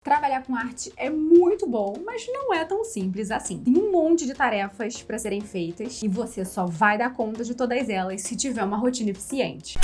Trabalhar com arte é muito bom, mas não é tão simples assim. Tem um monte de tarefas para serem feitas e você só vai dar conta de todas elas se tiver uma rotina eficiente.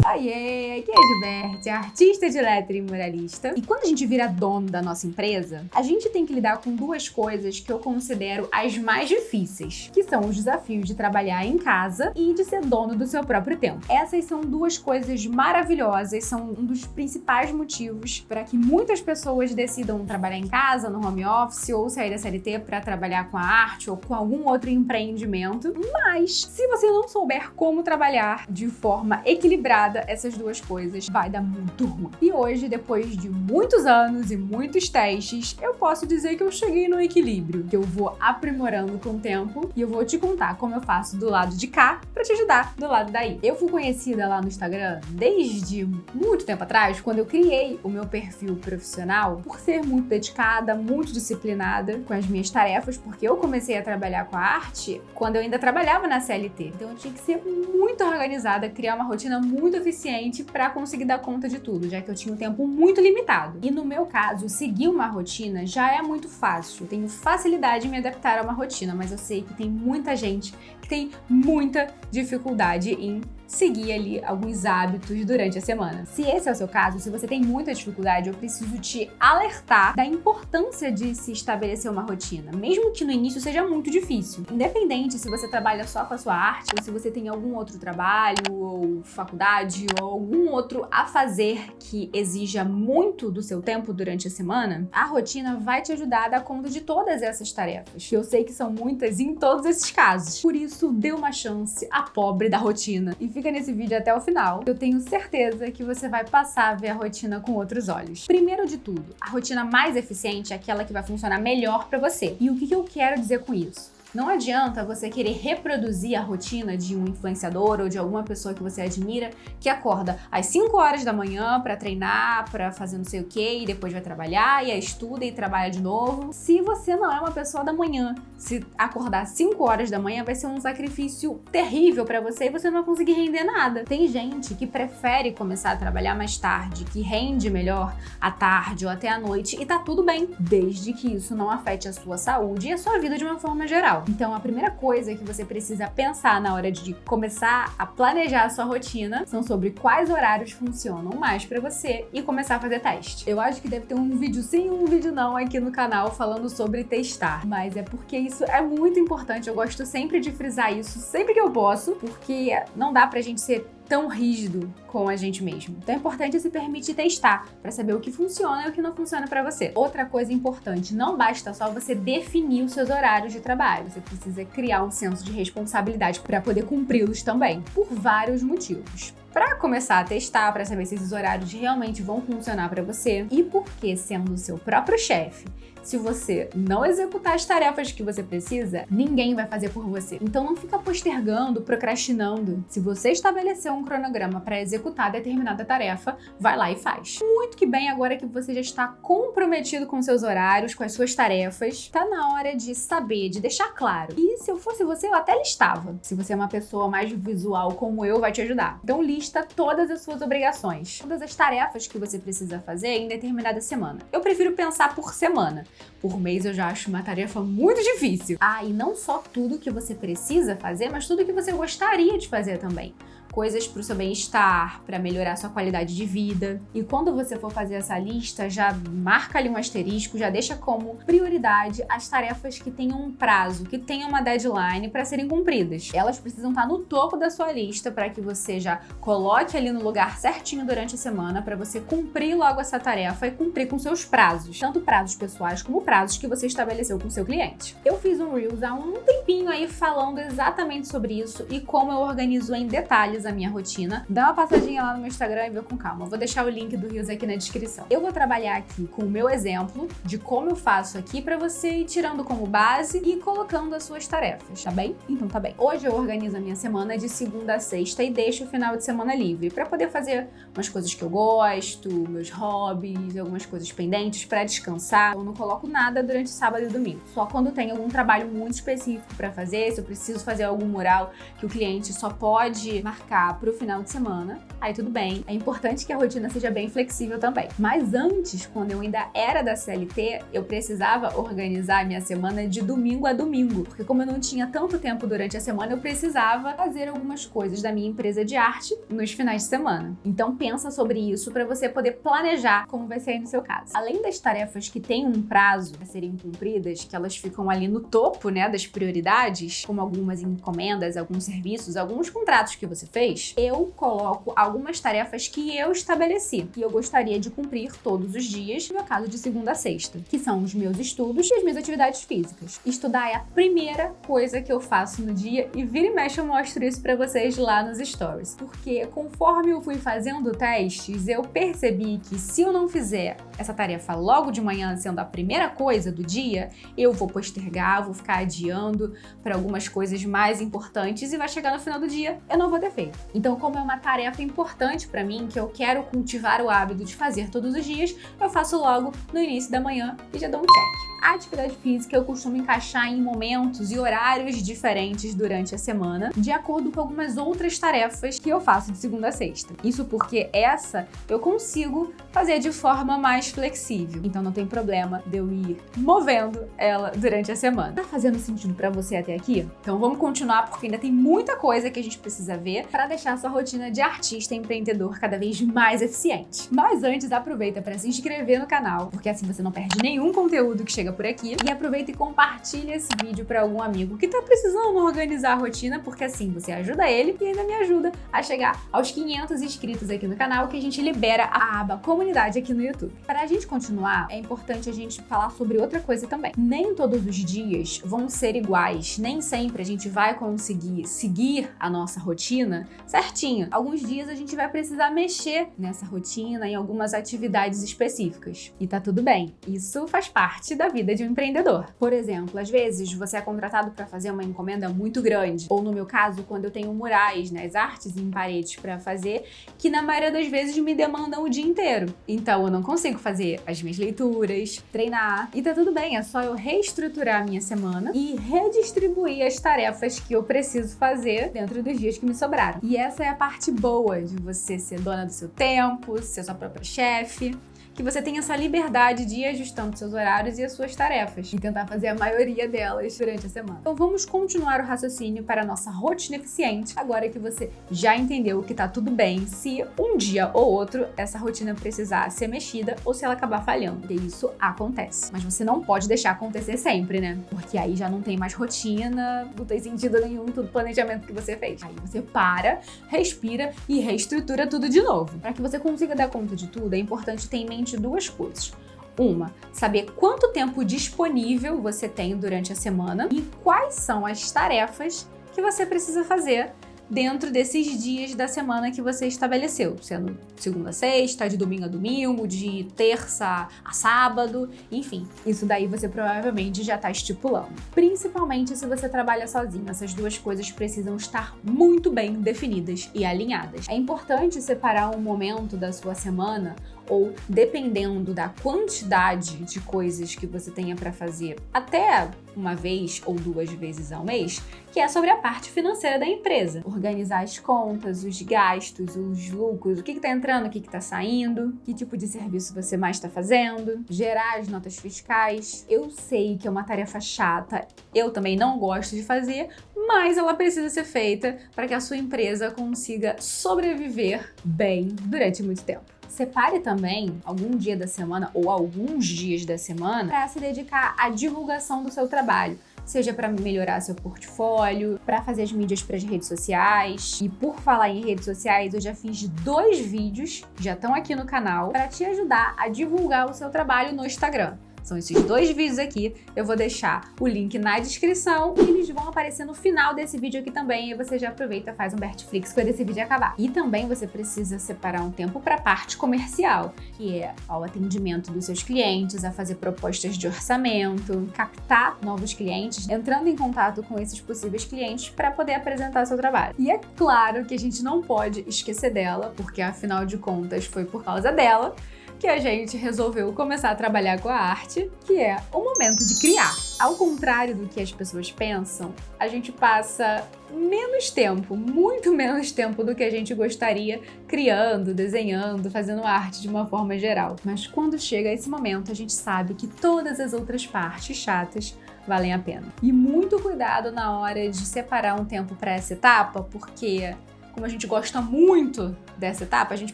Oiê, aqui é a Gilberte, artista de letra e muralista. E quando a gente vira dono da nossa empresa, a gente tem que lidar com duas coisas que eu considero as mais difíceis, que são os desafios de trabalhar em casa e de ser dono do seu próprio tempo. Essas são duas coisas maravilhosas, são um dos principais motivos para que muitas pessoas decidam trabalhar em casa, no home office, ou sair da CLT para trabalhar com a arte ou com algum outro empreendimento. Mas, se você não souber como trabalhar de forma equilibrada essas duas coisas, vai dar muito ruim. E hoje, depois de muitos anos e muitos testes, eu posso dizer que eu cheguei no equilíbrio, que eu vou aprimorando com o tempo e eu vou te contar como eu faço do lado de cá pra te ajudar do lado daí. Eu fui conhecida lá no Instagram desde muito tempo atrás, quando eu criei o meu perfil profissional, por ser muito dedicada, muito disciplinada com as minhas tarefas, porque eu comecei a trabalhar com a arte quando eu ainda trabalhava na CLT. Então eu tinha que ser muito organizada, criar uma rotina muito eficiente para conseguir dar conta de tudo, já que eu tinha um tempo muito limitado. E no meu caso, seguir uma rotina já é muito fácil. Eu tenho facilidade em me adaptar a uma rotina, mas eu sei que tem muita gente que tem muita dificuldade em seguir ali alguns hábitos durante a semana. Se esse é o seu caso, se você tem muita dificuldade, eu preciso te alertar da importância de se estabelecer uma rotina, mesmo que no início seja muito difícil. Independente se você trabalha só com a sua arte, ou se você tem algum outro trabalho, ou faculdade, ou algum outro a fazer que exija muito do seu tempo durante a semana, a rotina vai te ajudar a dar conta de todas essas tarefas. Eu sei que são muitas em todos esses casos. Por isso, dê uma chance à pobre da rotina. E fica nesse vídeo até o final. Eu tenho certeza que você vai passar a ver a rotina com outros olhos. Primeiro de tudo, a rotina mais eficiente é aquela que vai funcionar melhor para você. E o que eu quero dizer com isso? Não adianta você querer reproduzir a rotina de um influenciador ou de alguma pessoa que você admira que acorda às 5 horas da manhã para treinar, para fazer não sei o quê, e depois vai trabalhar, e aí estuda e trabalha de novo. Se você não é uma pessoa da manhã, se acordar às 5 horas da manhã vai ser um sacrifício terrível para você e você não vai conseguir render nada. Tem gente que prefere começar a trabalhar mais tarde, que rende melhor à tarde ou até à noite, e tá tudo bem, desde que isso não afete a sua saúde e a sua vida de uma forma geral. Então, a primeira coisa que você precisa pensar na hora de começar a planejar a sua rotina são sobre quais horários funcionam mais pra você e começar a fazer teste. Eu acho que deve ter um vídeo sim e um vídeo não aqui no canal falando sobre testar, mas é porque isso é muito importante. Eu gosto sempre de frisar isso sempre que eu posso, porque não dá pra gente ser tão rígido com a gente mesmo. Então é importante se permitir testar para saber o que funciona e o que não funciona para você. Outra coisa importante, não basta só você definir os seus horários de trabalho, você precisa criar um senso de responsabilidade para poder cumpri-los também, por vários motivos. Para começar a testar, para saber se esses horários realmente vão funcionar para você e porque, sendo o seu próprio chefe, se você não executar as tarefas que você precisa, ninguém vai fazer por você. Então não fica postergando, procrastinando. Se você estabeleceu um cronograma para executar determinada tarefa, vai lá e faz. Muito que bem, agora que você já está comprometido com seus horários, com as suas tarefas, tá na hora de saber, de deixar claro. E se eu fosse você, eu até listava. Se você é uma pessoa mais visual como eu, vai te ajudar. Então lista todas as suas obrigações, todas as tarefas que você precisa fazer em determinada semana. Eu prefiro pensar por semana. Por mês eu já acho uma tarefa muito difícil. E não só tudo que você precisa fazer, mas tudo que você gostaria de fazer também. Coisas para o seu bem-estar, para melhorar sua qualidade de vida. E quando você for fazer essa lista, já marca ali um asterisco, já deixa como prioridade as tarefas que tenham um prazo, que tenham uma deadline para serem cumpridas. Elas precisam estar no topo da sua lista para que você já coloque ali no lugar certinho durante a semana para você cumprir logo essa tarefa e cumprir com seus prazos, tanto prazos pessoais como prazos que você estabeleceu com o seu cliente. Eu fiz um Reels há um tempinho aí falando exatamente sobre isso e como eu organizo em detalhes a minha rotina. Dá uma passadinha lá no meu Instagram e vê com calma. Eu vou deixar o link do Reels aqui na descrição. Eu vou trabalhar aqui com o meu exemplo de como eu faço aqui pra você ir tirando como base e colocando as suas tarefas, tá bem? Então tá bem. Hoje eu organizo a minha semana de segunda a sexta e deixo o final de semana livre pra poder fazer umas coisas que eu gosto, meus hobbies, algumas coisas pendentes pra descansar. Eu não coloco nada durante sábado e domingo. Só quando tem algum trabalho muito específico pra fazer, se eu preciso fazer algum mural que o cliente só pode marcar ficar pro final de semana, aí tudo bem. É importante que a rotina seja bem flexível também. Mas antes, quando eu ainda era da CLT, eu precisava organizar a minha semana de domingo a domingo, porque como eu não tinha tanto tempo durante a semana, eu precisava fazer algumas coisas da minha empresa de arte nos finais de semana. Então pensa sobre isso para você poder planejar como vai ser aí no seu caso. Além das tarefas que têm um prazo a serem cumpridas, que elas ficam ali no topo, né, das prioridades, como algumas encomendas, alguns serviços, alguns contratos que você fez, eu coloco algumas tarefas que eu estabeleci, que eu gostaria de cumprir todos os dias, no meu caso de segunda a sexta, que são os meus estudos e as minhas atividades físicas. Estudar é a primeira coisa que eu faço no dia e vira e mexe eu mostro isso pra vocês lá nos stories, porque conforme eu fui fazendo testes, eu percebi que se eu não fizer essa tarefa logo de manhã, sendo a primeira coisa do dia, eu vou postergar, vou ficar adiando para algumas coisas mais importantes e vai chegar no final do dia, eu não vou ter feito. Então, como é uma tarefa importante para mim, que eu quero cultivar o hábito de fazer todos os dias, eu faço logo no início da manhã e já dou um check. A atividade física eu costumo encaixar em momentos e horários diferentes durante a semana, de acordo com algumas outras tarefas que eu faço de segunda a sexta. Isso porque essa eu consigo fazer de forma mais flexível. Então não tem problema de eu ir movendo ela durante a semana. Tá fazendo sentido pra você até aqui? Então vamos continuar porque ainda tem muita coisa que a gente precisa ver para deixar a sua rotina de artista e empreendedor cada vez mais eficiente. Mas antes, aproveita para se inscrever no canal, porque assim você não perde nenhum conteúdo que chega por aqui. E aproveita e compartilha esse vídeo para algum amigo que tá precisando organizar a rotina, porque assim você ajuda ele e ainda me ajuda a chegar aos 500 inscritos aqui no canal, que a gente libera a aba comunidade aqui no YouTube. Para a gente continuar, é importante a gente falar sobre outra coisa também. Nem todos os dias vão ser iguais, nem sempre a gente vai conseguir seguir a nossa rotina certinho. Alguns dias a gente vai precisar mexer nessa rotina em algumas atividades específicas. E tá tudo bem, isso faz parte da vida de um empreendedor. Por exemplo, às vezes você é contratado para fazer uma encomenda muito grande, ou no meu caso, quando eu tenho murais, né, as artes em paredes para fazer, que na maioria das vezes me demandam o dia inteiro. Então eu não consigo fazer as minhas leituras, treinar, e tá tudo bem, é só eu reestruturar a minha semana e redistribuir as tarefas que eu preciso fazer dentro dos dias que me sobraram. E essa é a parte boa de você ser dona do seu tempo, ser sua própria chefe, que você tem essa liberdade de ir ajustando seus horários e as suas tarefas e tentar fazer a maioria delas durante a semana. Então vamos continuar o raciocínio para a nossa rotina eficiente, agora que você já entendeu que tá tudo bem se um dia ou outro essa rotina precisar ser mexida ou se ela acabar falhando, porque isso acontece. Mas você não pode deixar acontecer sempre, né? Porque aí já não tem mais rotina, não tem sentido nenhum todo o planejamento que você fez. Aí você para, respira e reestrutura tudo de novo. Para que você consiga dar conta de tudo, é importante ter em mente duas coisas. Uma, saber quanto tempo disponível você tem durante a semana e quais são as tarefas que você precisa fazer dentro desses dias da semana que você estabeleceu, sendo segunda a sexta, de domingo a domingo, de terça a sábado, enfim. Isso daí você provavelmente já está estipulando. Principalmente se você trabalha sozinho, essas duas coisas precisam estar muito bem definidas e alinhadas. É importante separar um momento da sua semana, ou dependendo da quantidade de coisas que você tenha para fazer, até uma vez ou duas vezes ao mês, que é sobre a parte financeira da empresa. Organizar as contas, os gastos, os lucros, o que está entrando, o que está saindo, que tipo de serviço você mais está fazendo, gerar as notas fiscais. Eu sei que é uma tarefa chata, eu também não gosto de fazer, mas ela precisa ser feita para que a sua empresa consiga sobreviver bem durante muito tempo. Separe também algum dia da semana ou alguns dias da semana para se dedicar à divulgação do seu trabalho, seja para melhorar seu portfólio, para fazer as mídias para as redes sociais. E por falar em redes sociais, eu já fiz 2 vídeos, já estão aqui no canal, para te ajudar a divulgar o seu trabalho no Instagram. São esses 2 vídeos aqui, eu vou deixar o link na descrição e eles vão aparecer no final desse vídeo aqui também, e você já aproveita e faz um Bertflix quando esse vídeo acabar. E também você precisa separar um tempo para a parte comercial, que é ao atendimento dos seus clientes, a fazer propostas de orçamento, captar novos clientes, entrando em contato com esses possíveis clientes para poder apresentar seu trabalho. E é claro que a gente não pode esquecer dela, porque afinal de contas foi por causa dela que a gente resolveu começar a trabalhar com a arte, que é o momento de criar. Ao contrário do que as pessoas pensam, a gente passa menos tempo, muito menos tempo do que a gente gostaria criando, desenhando, fazendo arte de uma forma geral. Mas quando chega esse momento, a gente sabe que todas as outras partes chatas valem a pena. E muito cuidado na hora de separar um tempo para essa etapa, porque como a gente gosta muito dessa etapa, a gente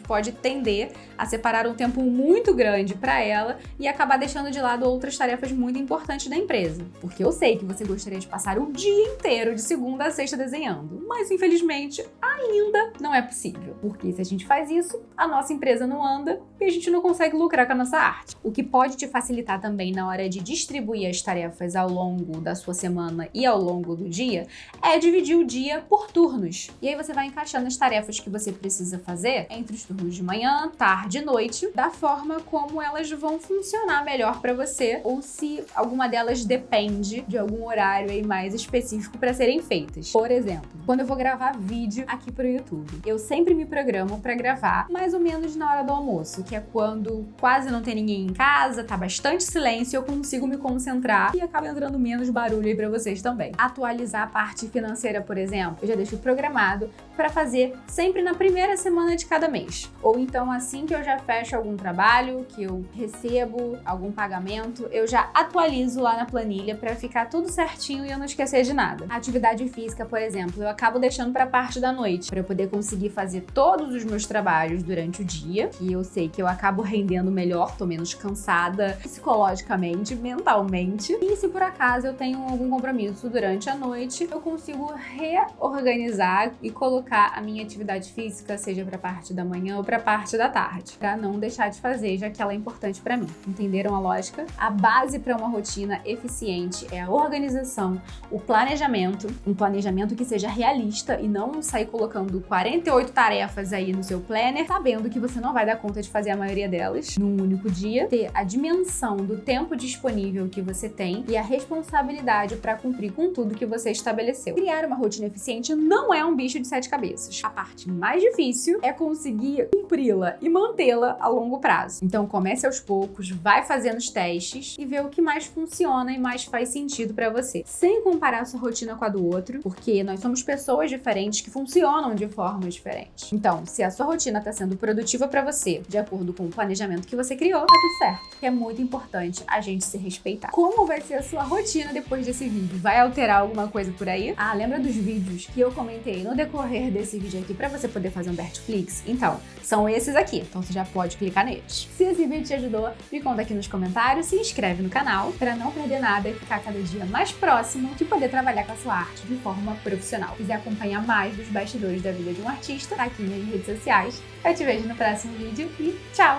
pode tender a separar um tempo muito grande para ela e acabar deixando de lado outras tarefas muito importantes da empresa. Porque eu sei que você gostaria de passar o dia inteiro, de segunda a sexta, desenhando, mas infelizmente ainda não é possível. Porque se a gente faz isso, a nossa empresa não anda e a gente não consegue lucrar com a nossa arte. O que pode te facilitar também na hora de distribuir as tarefas ao longo da sua semana e ao longo do dia é dividir o dia por turnos. E aí você vai encaixando as tarefas que você precisa fazer entre os turnos de manhã, tarde e noite, da forma como elas vão funcionar melhor para você, ou se alguma delas depende de algum horário aí mais específico para serem feitas. Por exemplo, quando eu vou gravar vídeo aqui pro YouTube, eu sempre me programo para gravar mais ou menos na hora do almoço, que é quando quase não tem ninguém em casa, tá bastante silêncio, eu consigo me concentrar e acaba entrando menos barulho aí para vocês também. Atualizar a parte financeira, por exemplo, eu já deixo programado para fazer sempre na primeira semana de cada mês. Ou então assim que eu já fecho algum trabalho, que eu recebo algum pagamento, eu já atualizo lá na planilha para ficar tudo certinho e eu não esquecer de nada. A atividade física, por exemplo, eu acabo deixando para parte da noite, para eu poder conseguir fazer todos os meus trabalhos durante o dia, que eu sei que eu acabo rendendo melhor, tô menos cansada psicologicamente, mentalmente. E se por acaso eu tenho algum compromisso durante a noite, eu consigo reorganizar e colocar a minha atividade física, seja para parte da manhã ou para parte da tarde, para não deixar de fazer, já que ela é importante para mim. Entenderam a lógica? A base para uma rotina eficiente é a organização, o planejamento, um planejamento que seja realista e não sair colocando 48 tarefas aí no seu planner, sabendo que você não vai dar conta de fazer a maioria delas num único dia, ter a dimensão do tempo disponível que você tem e a responsabilidade para cumprir com tudo que você estabeleceu. Criar uma rotina eficiente não é um bicho de 7 cabeças. A parte mais difícil é conseguir cumpri-la e mantê-la a longo prazo. Então comece aos poucos, vai fazendo os testes e vê o que mais funciona e mais faz sentido para você. Sem comparar a sua rotina com a do outro, porque nós somos pessoas diferentes que funcionam de formas diferentes. Então, se a sua rotina está sendo produtiva para você, de acordo com o planejamento que você criou, tá tudo certo. Que é muito importante a gente se respeitar. Como vai ser a sua rotina depois desse vídeo? Vai alterar alguma coisa por aí? Ah, lembra dos vídeos que eu comentei no decorrer desse vídeo aqui para você poder fazer um Bertflix? Então, são esses aqui. Então você já pode clicar neles. Se esse vídeo te ajudou, me conta aqui nos comentários, se inscreve no canal para não perder nada e ficar cada dia mais próximo de poder trabalhar com a sua arte de forma profissional. Se quiser acompanhar mais dos bastidores da vida de um artista, tá aqui nas redes sociais. Eu te vejo no próximo vídeo e tchau!